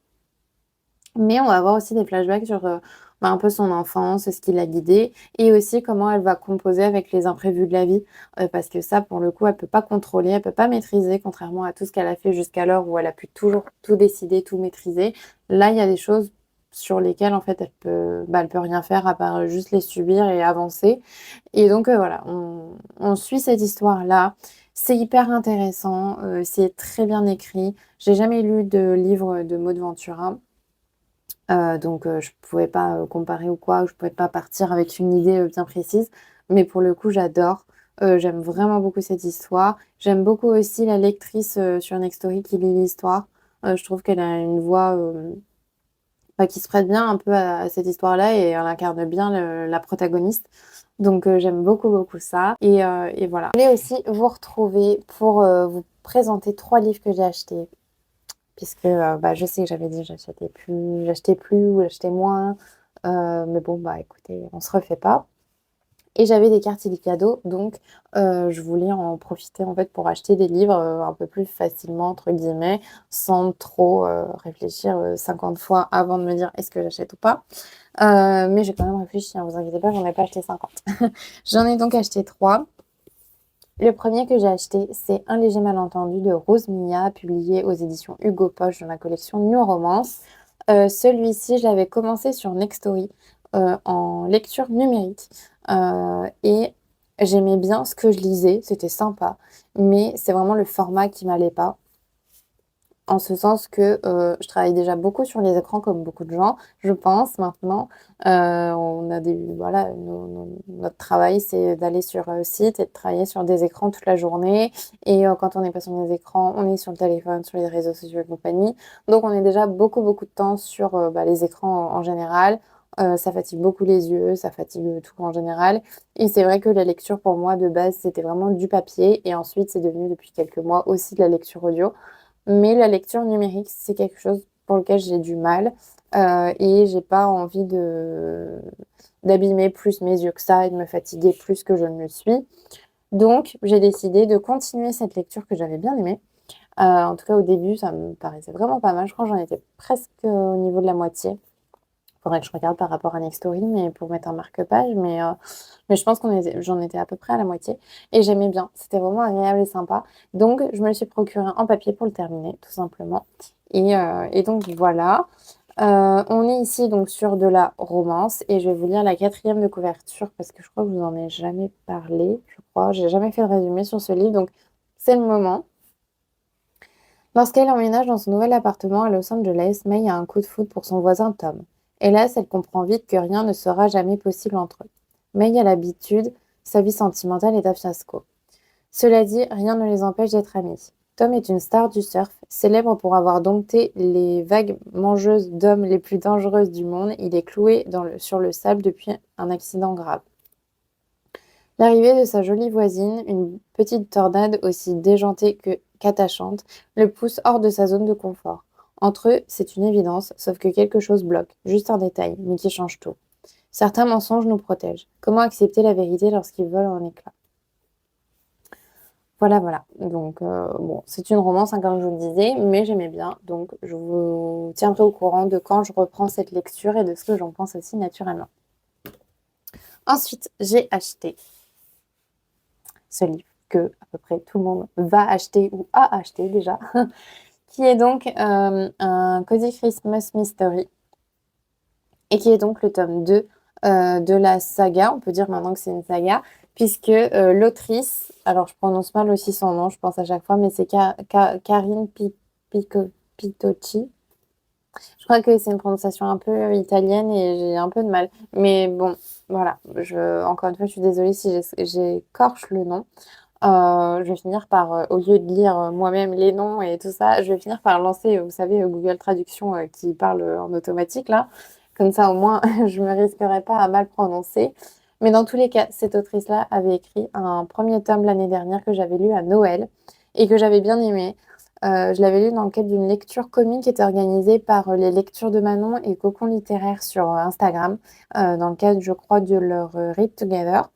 Mais on va avoir aussi des flashbacks sur, bah, un peu son enfance, ce qui l'a guidée et aussi comment elle va composer avec les imprévus de la vie. Parce que ça, pour le coup, elle peut pas contrôler, elle peut pas maîtriser, contrairement à tout ce qu'elle a fait jusqu'alors où elle a pu toujours tout décider, tout maîtriser. Là, il y a des choses sur lesquelles, en fait, elle peut rien faire à part, juste les subir et avancer et donc voilà, on suit cette histoire-là. C'est hyper intéressant, c'est très bien écrit. J'ai jamais lu de livre de Maud Ventura. Donc je pouvais pas, comparer ou quoi, je pouvais pas partir avec une idée, bien précise. Mais pour le coup, j'adore. J'aime vraiment beaucoup cette histoire. J'aime beaucoup aussi la lectrice, sur Nextory qui lit l'histoire. Je trouve qu'elle a une voix, bah, qui se prête bien un peu à cette histoire-là et elle incarne bien la protagoniste. Donc j'aime beaucoup, beaucoup ça et voilà. Je voulais aussi vous retrouver pour, vous présenter 3 livres que j'ai achetés puisque, bah, je sais que j'avais dit j'achetais plus ou j'achetais moins, mais bon, bah, écoutez, on se refait pas et j'avais des cartes cadeaux donc je voulais en profiter, en fait, pour acheter des livres, un peu plus «facilement» entre guillemets, sans trop, réfléchir, 50 fois avant de me dire: «Est-ce que j'achète ou pas?» Mais j'ai quand même réfléchi, hein, vous inquiétez pas, j'en ai pas acheté 50. J'en ai donc acheté 3. Le premier que j'ai acheté, c'est Un léger malentendu de Rose Mia, publié aux éditions Hugo Poche dans la collection New Romance. Celui-ci, je l'avais commencé sur Nextory, en lecture numérique, et J'aimais bien ce que je lisais, c'était sympa, mais c'est vraiment le format qui m'allait pas. En ce sens que, je travaille déjà beaucoup sur les écrans comme beaucoup de gens, je pense maintenant. On a des voilà, notre travail, c'est d'aller sur, site et de travailler sur des écrans toute la journée et quand on n'est pas sur les écrans, on est sur le téléphone, sur les réseaux sociaux et compagnie. Donc on est déjà beaucoup, beaucoup de temps sur, les écrans en général. Ça fatigue beaucoup les yeux, ça fatigue, tout en général et c'est vrai que la lecture pour moi de base, c'était vraiment du papier et ensuite c'est devenu depuis quelques mois aussi de la lecture audio. Mais la lecture numérique, c'est quelque chose pour lequel j'ai du mal, et j'ai pas envie de d'abîmer plus mes yeux que ça et de me fatiguer plus que je ne le suis. Donc j'ai décidé de continuer cette lecture que j'avais bien aimée. En tout cas au début, ça me paraissait vraiment pas mal. Je crois que j'en étais presque au niveau de la moitié. Faudrait que je regarde par rapport à Nextory, mais pour mettre un marque-page, mais je pense j'en étais à peu près à la moitié et j'aimais bien. C'était vraiment agréable et sympa. Donc, je me le suis procuré en papier pour le terminer, tout simplement. Et donc, voilà. On est ici donc sur de la romance et je vais vous lire la quatrième de couverture parce que je crois que je vous en ai jamais parlé, je crois. J'ai jamais fait de résumé sur ce livre, donc c'est le moment. Lorsqu'elle emménage dans son nouvel appartement à Los Angeles, May a un coup de foudre pour son voisin Tom. Hélas, elle comprend vite que rien ne sera jamais possible entre eux. May a l'habitude, sa vie sentimentale est un fiasco. Cela dit, rien ne les empêche d'être amis. Tom est une star du surf, célèbre pour avoir dompté les vagues mangeuses d'hommes les plus dangereuses du monde. Il est cloué sur le sable depuis un accident grave. L'arrivée de sa jolie voisine, une petite tornade aussi déjantée qu'attachante, le pousse hors de sa zone de confort. Entre eux, c'est une évidence, sauf que quelque chose bloque, juste un détail, mais qui change tout. Certains mensonges nous protègent. Comment accepter la vérité lorsqu'ils volent en éclats? Voilà, voilà. Donc, bon, c'est une romance, hein, comme je vous le disais, mais j'aimais bien. Donc, je vous tiendrai au courant de quand je reprends cette lecture et de ce que j'en pense aussi naturellement. Ensuite, j'ai acheté ce livre que à peu près tout le monde va acheter ou a acheté déjà, qui est donc un Cozy Christmas Mystery et qui est donc le tome 2 de la saga. On peut dire maintenant que c'est une saga, puisque l'autrice, alors je prononce mal aussi son nom, je pense à chaque fois, mais c'est Karine Pitocchi. Je crois que c'est une prononciation un peu italienne et j'ai un peu de mal. Mais bon, voilà. Encore une fois, je suis désolée si j'écorche le nom. Je vais finir par, au lieu de lire moi-même les noms et tout ça, je vais finir par lancer, vous savez, Google Traduction qui parle en automatique là. Comme ça, au moins, je me risquerai pas à mal prononcer. Mais dans tous les cas, cette autrice-là avait écrit un premier tome l'année dernière que j'avais lu à Noël et que j'avais bien aimé. Je l'avais lu dans le cadre d'une lecture commune qui était organisée par les Lectures de Manon et Cocon Littéraire sur Instagram, dans le cadre, je crois, de leur Read Together.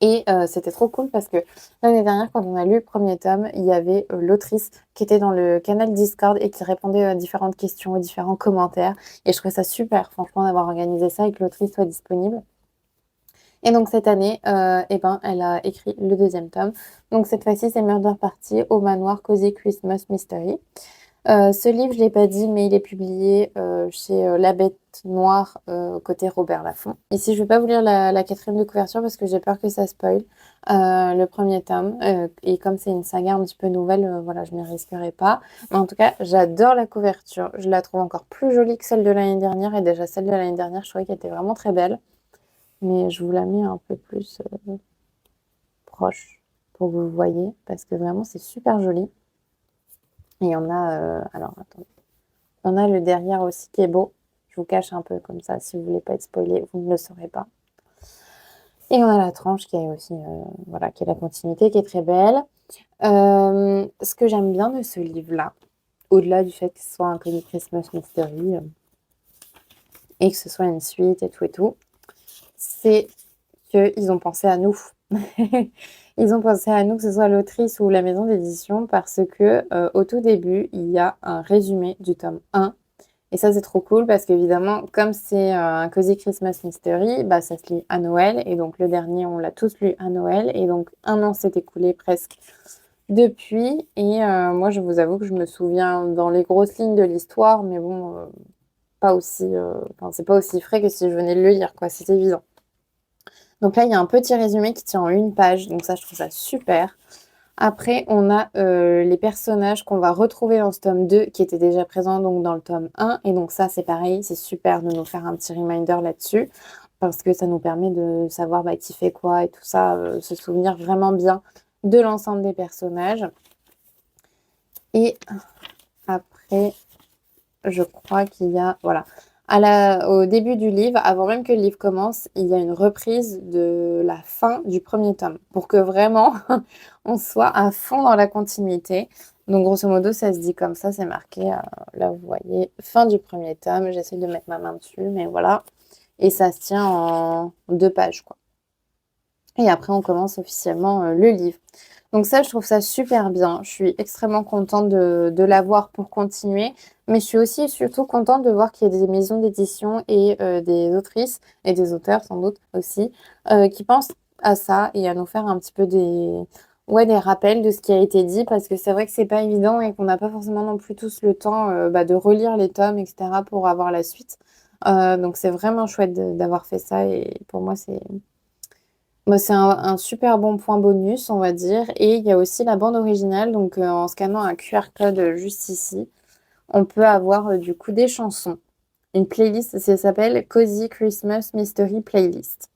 Et c'était trop cool parce que l'année dernière, quand on a lu le premier tome, il y avait l'autrice qui était dans le canal Discord et qui répondait à différentes questions, aux différents commentaires. Et je trouvais ça super, franchement, d'avoir organisé ça et que l'autrice soit disponible. Et donc cette année, eh ben, elle a écrit le deuxième tome. Donc cette fois-ci, c'est Murder Party au manoir Cozy Christmas Mystery. Ce livre, je ne l'ai pas dit, mais il est publié chez La Bête Noire, côté Robert Laffont. Ici, je ne vais pas vous lire la quatrième de couverture parce que j'ai peur que ça spoil le premier tome. Et comme c'est une saga un petit peu nouvelle, voilà, je ne m'y risquerai pas. Mais en tout cas, j'adore la couverture. Je la trouve encore plus jolie que celle de l'année dernière. Et déjà, celle de l'année dernière, je trouvais qu'elle était vraiment très belle. Mais je vous la mets un peu plus proche pour que vous voyez parce que vraiment, c'est super joli. Et on a, alors attendez, on a le derrière aussi qui est beau. Je vous cache un peu comme ça, si vous voulez pas être spoilé, vous ne le saurez pas. Et on a la tranche qui est aussi, voilà, qui est la continuité, qui est très belle. Ce que j'aime bien de ce livre-là, au-delà du fait que ce soit un Cozy Christmas Mystery et que ce soit une suite et tout, c'est qu'ils ont pensé à nous. Ils ont pensé à nous, que ce soit l'autrice ou la maison d'édition, parce que au tout début, il y a un résumé du tome 1. Et ça, c'est trop cool parce qu'évidemment, comme c'est un Cozy Christmas Mystery, bah, ça se lit à Noël. Et donc, le dernier, on l'a tous lu à Noël. Et donc, un an s'est écoulé presque depuis. Et moi, je vous avoue que je me souviens dans les grosses lignes de l'histoire, mais bon, pas aussi, enfin, c'est pas aussi frais que si je venais de le lire, quoi, c'est évident. Donc là, il y a un petit résumé qui tient en une page, donc ça, je trouve ça super. Après, on a les personnages qu'on va retrouver dans ce tome 2 qui étaient déjà présents donc dans le tome 1. Et donc ça, c'est pareil, c'est super de nous faire un petit reminder là-dessus parce que ça nous permet de savoir bah, qui fait quoi et tout ça, se souvenir vraiment bien de l'ensemble des personnages. Et après, je crois qu'il y a, voilà, au début du livre, avant même que le livre commence, il y a une reprise de la fin du premier tome pour que vraiment on soit à fond dans la continuité. Donc, grosso modo, ça se dit comme ça, c'est marqué. Là, vous voyez, fin du premier tome. J'essaie de mettre ma main dessus, mais voilà. Et ça se tient en 2 pages, quoi. Et après, on commence officiellement le livre. Donc ça, je trouve ça super bien. Je suis extrêmement contente de l'avoir pour continuer. Mais je suis aussi surtout contente de voir qu'il y a des maisons d'édition et des autrices et des auteurs sans doute aussi qui pensent à ça et à nous faire un petit peu des rappels de ce qui a été dit parce que c'est vrai que c'est pas évident et qu'on n'a pas forcément non plus tous le temps bah, de relire les tomes, etc. pour avoir la suite. Donc c'est vraiment chouette d'avoir fait ça et pour moi c'est un super bon point bonus, on va dire. Et il y a aussi la bande originale. Donc, en scannant un QR code juste ici, on peut avoir du coup des chansons. Une playlist, ça s'appelle Cozy Christmas Mystery Playlist.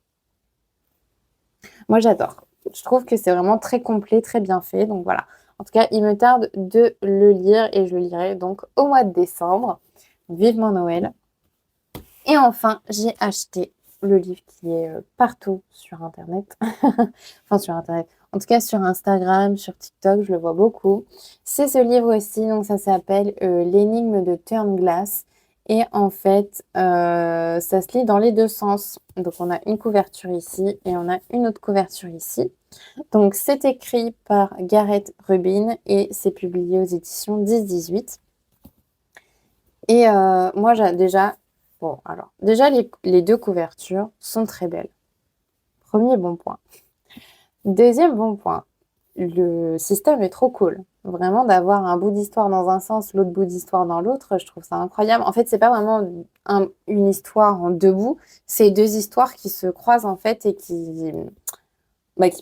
Moi, j'adore. Je trouve que c'est vraiment très complet, très bien fait. Donc, voilà. En tout cas, il me tarde de le lire et je le lirai donc au mois de décembre. Vivement Noël. Et enfin, j'ai acheté le livre qui est partout sur Internet. Enfin, sur Internet. En tout cas, sur Instagram, sur TikTok, je le vois beaucoup. C'est ce livre aussi, donc ça s'appelle L'énigme de Turnglass. Et en fait, ça se lit dans les deux sens. Donc, on a une couverture ici et on a une autre couverture ici. Donc, c'est écrit par Gareth Rubin et c'est publié aux éditions 10-18. Et moi, bon, alors, déjà, les deux couvertures sont très belles. Premier bon point. Deuxième bon point, le système est trop cool. Vraiment, d'avoir un bout d'histoire dans un sens, l'autre bout d'histoire dans l'autre, je trouve ça incroyable. En fait, c'est pas vraiment une histoire en deux bouts, c'est deux histoires qui se croisent en fait et qui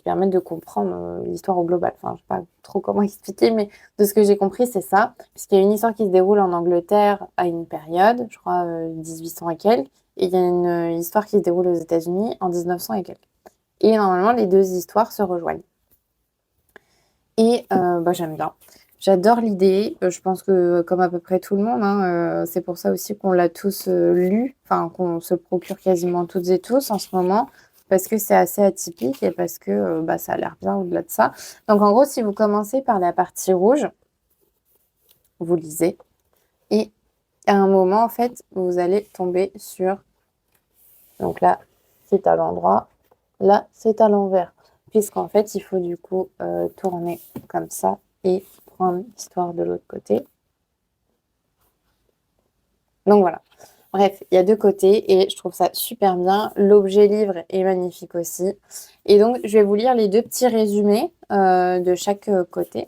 permettent de comprendre l'histoire au global. Enfin, je sais pas trop comment expliquer, mais de ce que j'ai compris, c'est ça. Puisqu'il y a une histoire qui se déroule en Angleterre à une période, je crois 1800 et quelques, et il y a une histoire qui se déroule aux États-Unis en 1900 et quelques. Et normalement, les deux histoires se rejoignent. Et bah, j'aime bien. J'adore l'idée. Je pense que comme à peu près tout le monde, hein, c'est pour ça aussi qu'on l'a tous lu, enfin qu'on se le procure quasiment toutes et tous en ce moment, parce que c'est assez atypique et parce que bah, ça a l'air bien au-delà de ça. Donc en gros, si vous commencez par la partie rouge, vous lisez, et à un moment, en fait, vous allez tomber sur... Donc là, c'est à l'endroit, là, c'est à l'envers. Puisqu'en fait, il faut du coup tourner comme ça et prendre l'histoire de l'autre côté. Donc voilà. Bref, il y a deux côtés et je trouve ça super bien. L'objet livre est magnifique aussi. Et donc, je vais vous lire les deux petits résumés de chaque côté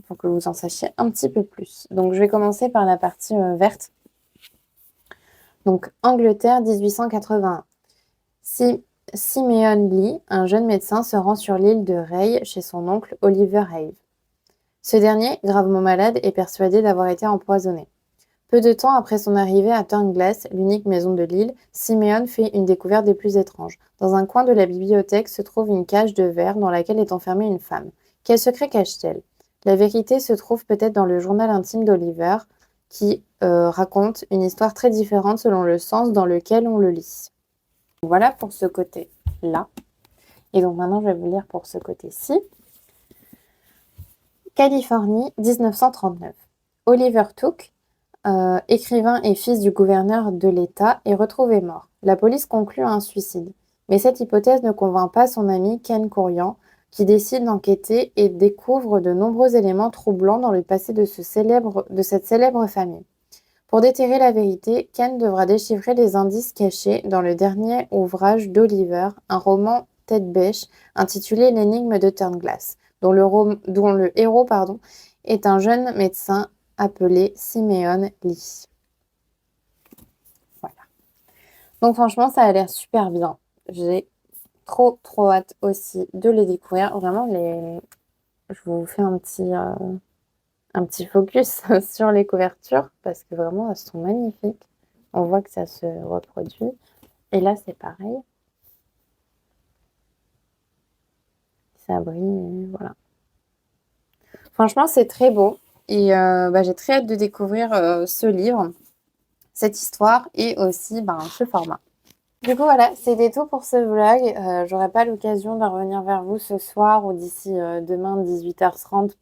pour que vous en sachiez un petit peu plus. Donc, je vais commencer par la partie verte. Donc, Angleterre, 1881. Si Simeon Lee, un jeune médecin, se rend sur l'île de Rey chez son oncle Oliver Have. Ce dernier, gravement malade, est persuadé d'avoir été empoisonné. Peu de temps après son arrivée à Turnglass, l'unique maison de l'île, Simeon fait une découverte des plus étranges. Dans un coin de la bibliothèque se trouve une cage de verre dans laquelle est enfermée une femme. Quel secret cache-t-elle? La vérité se trouve peut-être dans le journal intime d'Oliver, qui raconte une histoire très différente selon le sens dans lequel on le lit. Voilà pour ce côté-là. Et donc maintenant, je vais vous lire pour ce côté-ci. Californie, 1939. Oliver Took, écrivain et fils du gouverneur de l'État, est retrouvé mort. La police conclut à un suicide. Mais cette hypothèse ne convainc pas son ami Ken Courian, qui décide d'enquêter et découvre de nombreux éléments troublants dans le passé de cette célèbre famille. Pour déterrer la vérité, Ken devra déchiffrer les indices cachés dans le dernier ouvrage d'Oliver, un roman tête-bêche intitulé L'énigme de Turnglass, dont le héros est un jeune médecin appelé Simeon Lee. Voilà. Donc franchement, ça a l'air super bien. J'ai trop, trop hâte aussi de les découvrir. Vraiment, je vous fais un petit focus sur les couvertures parce que vraiment, elles sont magnifiques. On voit que ça se reproduit. Et là, c'est pareil. Ça brille, voilà. Franchement, c'est très beau. Et j'ai très hâte de découvrir ce livre, cette histoire et aussi ce format. Du coup, voilà, c'était tout pour ce vlog. J'aurai pas l'occasion de revenir vers vous ce soir ou d'ici demain 18h30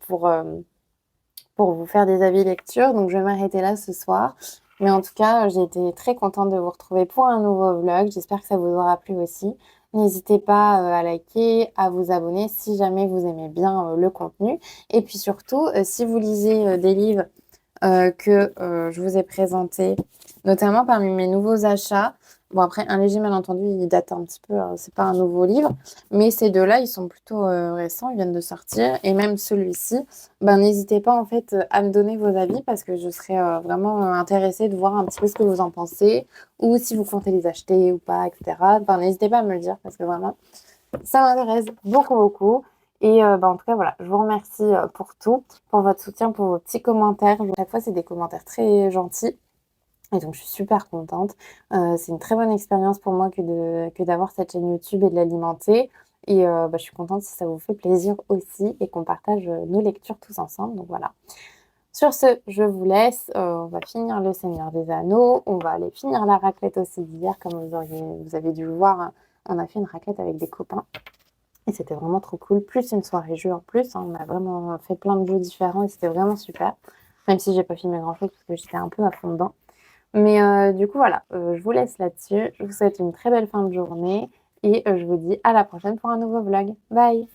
pour vous faire des avis lecture. Donc, je vais m'arrêter là ce soir. Mais en tout cas, j'ai été très contente de vous retrouver pour un nouveau vlog. J'espère que ça vous aura plu aussi. N'hésitez pas à liker, à vous abonner si jamais vous aimez bien le contenu. Et puis surtout, si vous lisez des livres que je vous ai présentés, notamment parmi mes nouveaux achats. Bon, après, Un léger malentendu, il date un petit peu, c'est pas un nouveau livre, mais ces deux-là, ils sont plutôt récents, ils viennent de sortir. Et même celui-ci, n'hésitez pas en fait à me donner vos avis parce que je serais vraiment intéressée de voir un petit peu ce que vous en pensez ou si vous comptez les acheter ou pas, etc. N'hésitez pas à me le dire parce que vraiment, ça m'intéresse beaucoup, beaucoup. Et en tout cas, voilà, je vous remercie pour tout, pour votre soutien, pour vos petits commentaires. Chaque fois, c'est des commentaires très gentils. Et donc, je suis super contente. C'est une très bonne expérience pour moi que d'avoir cette chaîne YouTube et de l'alimenter. Et je suis contente si ça vous fait plaisir aussi et qu'on partage nos lectures tous ensemble. Donc voilà. Sur ce, je vous laisse. On va finir Le Seigneur des Anneaux. On va aller finir la raclette aussi d'hier. Comme vous avez dû le voir, hein, on a fait une raclette avec des copains. Et c'était vraiment trop cool. Plus une soirée jeu en plus, hein. On a vraiment fait plein de jeux différents et c'était vraiment super. Même si j'ai pas filmé grand-chose parce que j'étais un peu à fond dedans. Mais du coup, voilà, je vous laisse là-dessus. Je vous souhaite une très belle fin de journée et je vous dis à la prochaine pour un nouveau vlog. Bye!